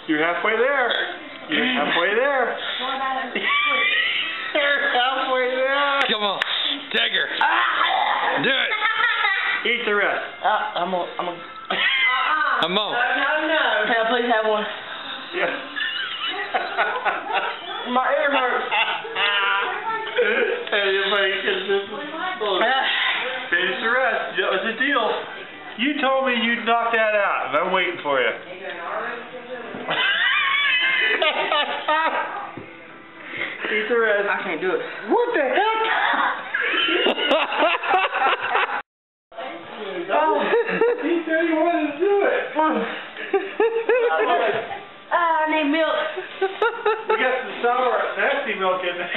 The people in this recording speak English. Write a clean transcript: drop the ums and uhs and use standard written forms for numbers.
You're halfway there. You're halfway there. You're halfway there. Come on, take her. Do it. Eat the rest. I'm on. No. Can I please have one? Yeah. My ear hurts. Everybody gets this. Finish the rest. That was the deal. You told me you'd knock that out, and I'm waiting for you. Eat the rest. I can't do it. What the heck? He said he wanted to do it. I need milk. We got some sour, nasty milk in there.